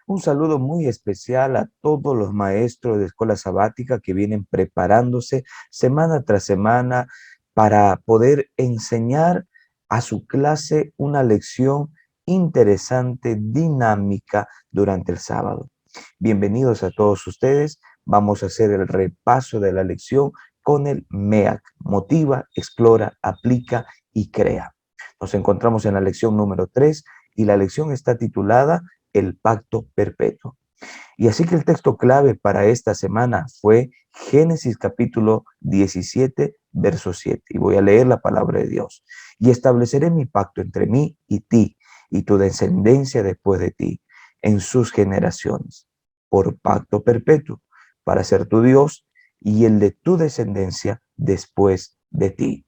Un saludo muy especial a todos los maestros de escuela sabática que vienen preparándose semana tras semana para poder enseñar a su clase una lección interesante, dinámica durante el sábado. Bienvenidos a todos ustedes. Vamos a hacer el repaso de la lección con el MEAC. Motiva, explora, aplica y crea. Nos encontramos en la lección número 3 y la lección está titulada El pacto perpetuo. Y así que el texto clave para esta semana fue Génesis capítulo 17, verso 7. Y voy a leer la palabra de Dios. Y estableceré mi pacto entre mí y ti, y tu descendencia después de ti, en sus generaciones, por pacto perpetuo, para ser tu Dios y el de tu descendencia después de ti.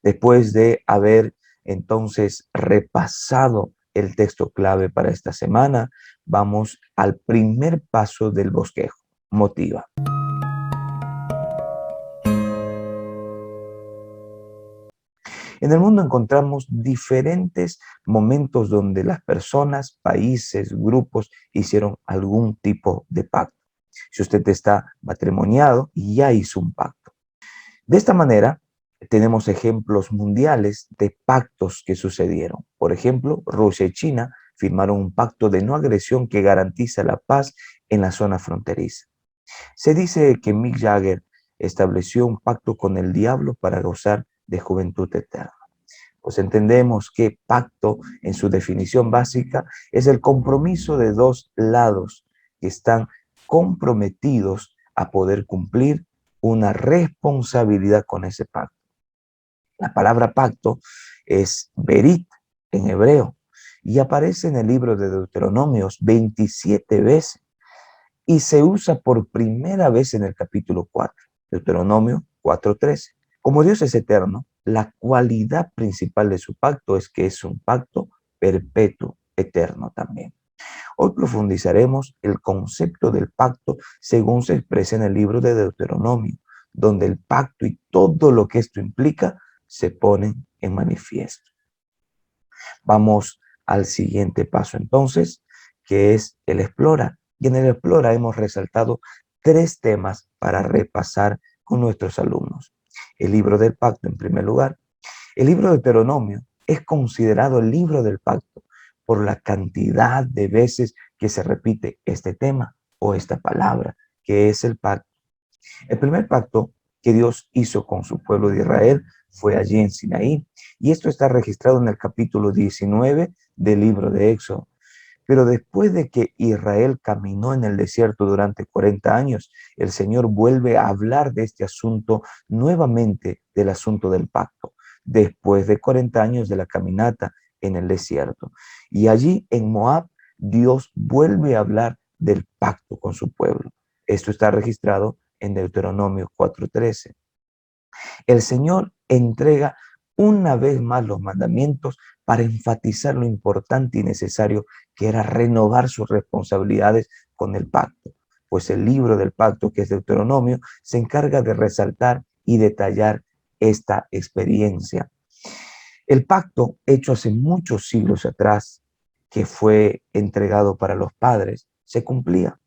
Después de haber entonces repasado el texto clave para esta semana, vamos al primer paso del bosquejo. Motiva. En el mundo encontramos diferentes momentos donde las personas, países, grupos hicieron algún tipo de pacto. Si usted está matrimoniado, ya hizo un pacto. De esta manera, tenemos ejemplos mundiales de pactos que sucedieron. Por ejemplo, Rusia y China firmaron un pacto de no agresión que garantiza la paz en la zona fronteriza. Se dice que Mick Jagger estableció un pacto con el diablo para gozar de juventud eterna. Pues entendemos que pacto, en su definición básica, es el compromiso de dos lados que están comprometidos a poder cumplir una responsabilidad con ese pacto. La palabra pacto es berit en hebreo y aparece en el libro de Deuteronomios 27 veces y se usa por primera vez en el capítulo 4, Deuteronomio 4:13. Como Dios es eterno, la cualidad principal de su pacto es que es un pacto perpetuo, eterno también. Hoy profundizaremos el concepto del pacto según se expresa en el libro de Deuteronomio, donde el pacto y todo lo que esto implica se ponen en manifiesto. Vamos al siguiente paso entonces, que es el explora. Y en el explora hemos resaltado tres temas para repasar con nuestros alumnos. El libro del pacto en primer lugar. El libro de Deuteronomio es considerado el libro del pacto por la cantidad de veces que se repite este tema o esta palabra, que es el pacto. El primer pacto que Dios hizo con su pueblo de Israel fue allí en Sinaí, y esto está registrado en el capítulo 19 del libro de Éxodo. Pero después de que Israel caminó en el desierto durante 40 años, el Señor vuelve a hablar de este asunto nuevamente, del asunto del pacto, después de 40 años de la caminata en el desierto. Y allí en Moab, Dios vuelve a hablar del pacto con su pueblo. Esto está registrado en Deuteronomio 4:13. El Señor entrega una vez más los mandamientos para enfatizar lo importante y necesario que era renovar sus responsabilidades con el pacto, pues el libro del pacto, que es Deuteronomio, se encarga de resaltar y detallar esta experiencia. El pacto hecho hace muchos siglos atrás, que fue entregado para los padres, se cumplía.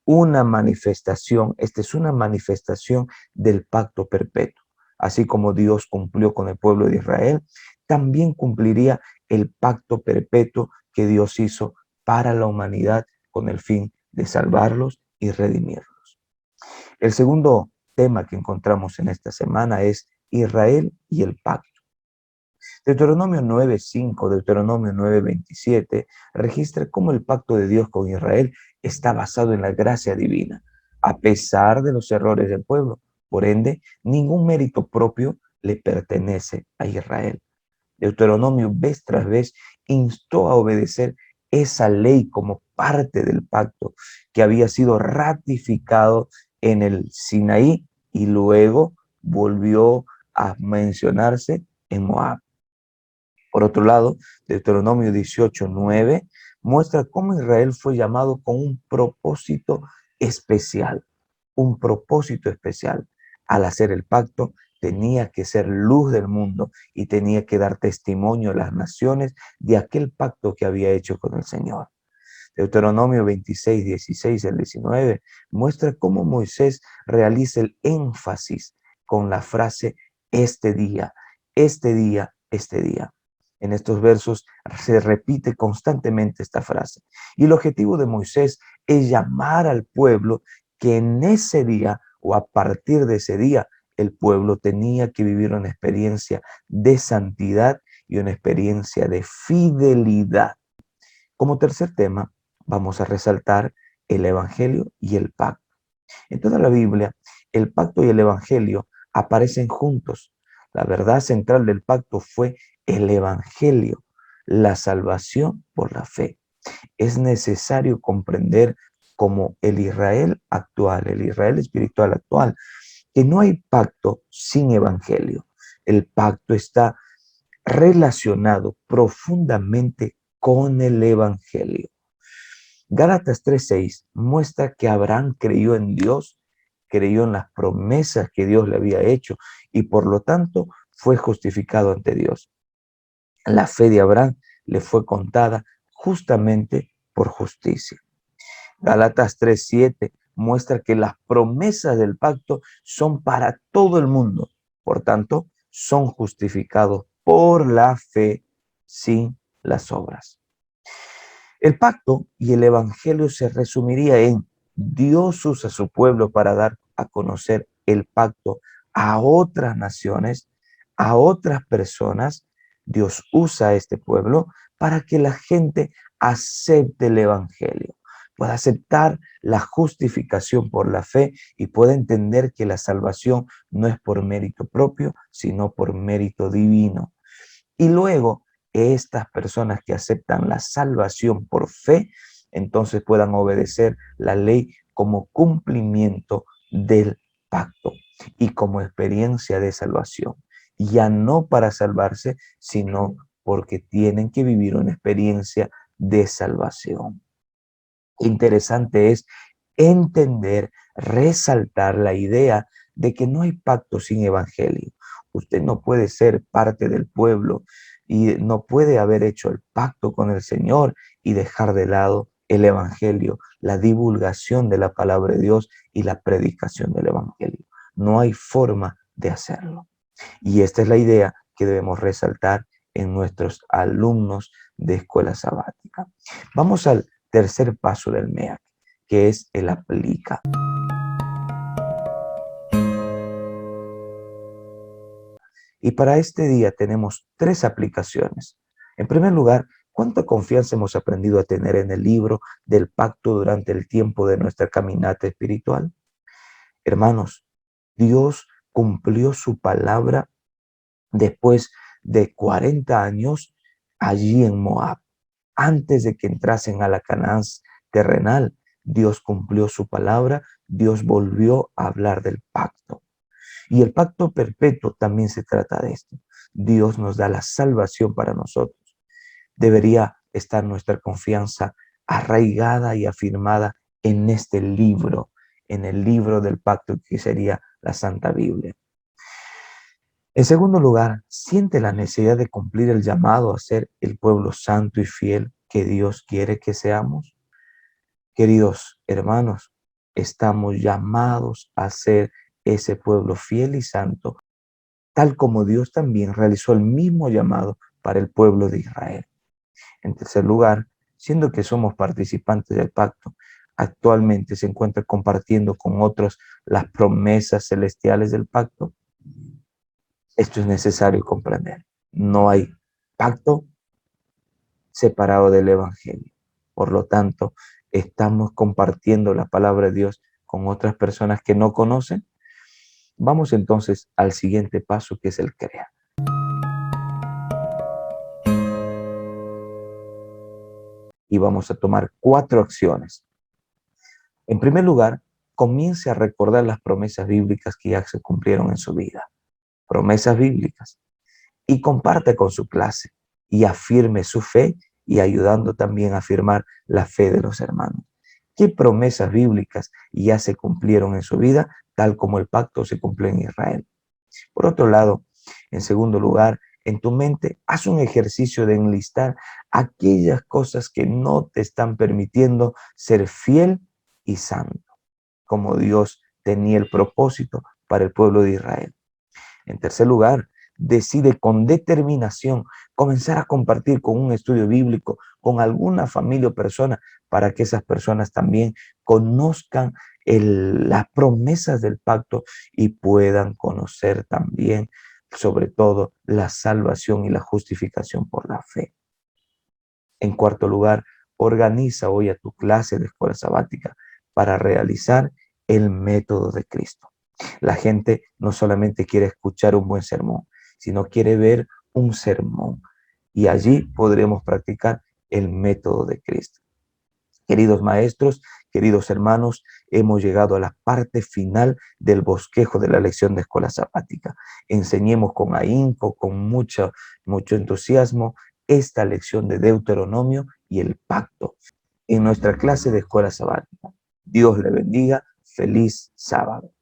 Una manifestación, esta es una manifestación del pacto perpetuo. Así como Dios cumplió con el pueblo de Israel, también cumpliría el pacto perpetuo que Dios hizo para la humanidad con el fin de salvarlos y redimirlos. El segundo tema que encontramos en esta semana es Israel y el pacto. Deuteronomio 9:5, Deuteronomio 9:27 registra cómo el pacto de Dios con Israel está basado en la gracia divina, a pesar de los errores del pueblo. Por ende, ningún mérito propio le pertenece a Israel. Deuteronomio vez tras vez instó a obedecer esa ley como parte del pacto que había sido ratificado en el Sinaí y luego volvió a mencionarse en Moab. Por otro lado, Deuteronomio 18:9 muestra cómo Israel fue llamado con un propósito especial. Al hacer el pacto, tenía que ser luz del mundo y tenía que dar testimonio a las naciones de aquel pacto que había hecho con el Señor. Deuteronomio 26, 16 al 19 muestra cómo Moisés realiza el énfasis con la frase este día, este día, este día. En estos versos se repite constantemente esta frase. Y el objetivo de Moisés es llamar al pueblo que en ese día o a partir de ese día el pueblo tenía que vivir una experiencia de santidad y una experiencia de fidelidad. Como tercer tema, vamos a resaltar el Evangelio y el pacto. En toda la Biblia, el pacto y el Evangelio aparecen juntos. La verdad central del pacto fue el Evangelio, la salvación por la fe. Es necesario comprender como el Israel actual, el Israel espiritual actual, que no hay pacto sin Evangelio. El pacto está relacionado profundamente con el Evangelio. Gálatas 3:6 muestra que Abraham creyó en Dios, creyó en las promesas que Dios le había hecho y por lo tanto fue justificado ante Dios. La fe de Abraham le fue contada justamente por justicia. Gálatas 3:7 muestra que las promesas del pacto son para todo el mundo. Por tanto, son justificados por la fe sin las obras. El pacto y el evangelio se resumiría en Dios usa a su pueblo para dar a conocer el pacto a otras naciones, a otras personas. Dios usa a este pueblo para que la gente acepte el evangelio, pueda aceptar la justificación por la fe y pueda entender que la salvación no es por mérito propio, sino por mérito divino. Y luego estas personas que aceptan la salvación por fe, entonces puedan obedecer la ley como cumplimiento del pacto y como experiencia de salvación. Ya no para salvarse, sino porque tienen que vivir una experiencia de salvación. Interesante es entender, resaltar la idea de que no hay pacto sin evangelio. Usted no puede ser parte del pueblo y no puede haber hecho el pacto con el Señor y dejar de lado el evangelio, la divulgación de la palabra de Dios y la predicación del evangelio. No hay forma de hacerlo. Y esta es la idea que debemos resaltar en nuestros alumnos de escuela sabática. Vamos al tercer paso del MEAC, que es el aplica. Y para este día tenemos tres aplicaciones. En primer lugar, ¿cuánta confianza hemos aprendido a tener en el libro del pacto durante el tiempo de nuestra caminata espiritual? Hermanos, Dios cumplió su palabra después de 40 años allí en Moab. Antes de que entrasen a la Canaán terrenal, Dios cumplió su palabra, Dios volvió a hablar del pacto. Y el pacto perpetuo también se trata de esto. Dios nos da la salvación para nosotros. Debería estar nuestra confianza arraigada y afirmada en este libro, en el libro del pacto que sería la Santa Biblia. En segundo lugar, siente la necesidad de cumplir el llamado a ser el pueblo santo y fiel que Dios quiere que seamos. Queridos hermanos, estamos llamados a ser ese pueblo fiel y santo, tal como Dios también realizó el mismo llamado para el pueblo de Israel. En tercer lugar, siendo que somos participantes del pacto, actualmente se encuentra compartiendo con otros las promesas celestiales del pacto. Esto es necesario comprender. No hay pacto separado del evangelio. Por lo tanto, estamos compartiendo la palabra de Dios con otras personas que no conocen. Vamos entonces al siguiente paso, que es el crear. Y vamos a tomar 4 acciones. En primer lugar, comience a recordar las promesas bíblicas que ya se cumplieron en su vida. Promesas bíblicas. Y comparte con su clase y afirme su fe y ayudando también a afirmar la fe de los hermanos. ¿Qué promesas bíblicas ya se cumplieron en su vida, tal como el pacto se cumplió en Israel? Por otro lado, en segundo lugar, en tu mente, haz un ejercicio de enlistar aquellas cosas que no te están permitiendo ser fiel y santo, como Dios tenía el propósito para el pueblo de Israel. En tercer lugar, decide con determinación comenzar a compartir con un estudio bíblico, con alguna familia o persona, para que esas personas también conozcan las promesas del pacto y puedan conocer también, sobre todo, la salvación y la justificación por la fe. En cuarto lugar, organiza hoy a tu clase de escuela sabática para realizar el método de Cristo. La gente no solamente quiere escuchar un buen sermón, sino quiere ver un sermón. Y allí podremos practicar el método de Cristo. Queridos maestros, queridos hermanos, hemos llegado a la parte final del bosquejo de la lección de escuela sabática. Enseñemos con ahínco, con mucho entusiasmo, esta lección de Deuteronomio y el pacto en nuestra clase de escuela sabática. Dios le bendiga. Feliz sábado.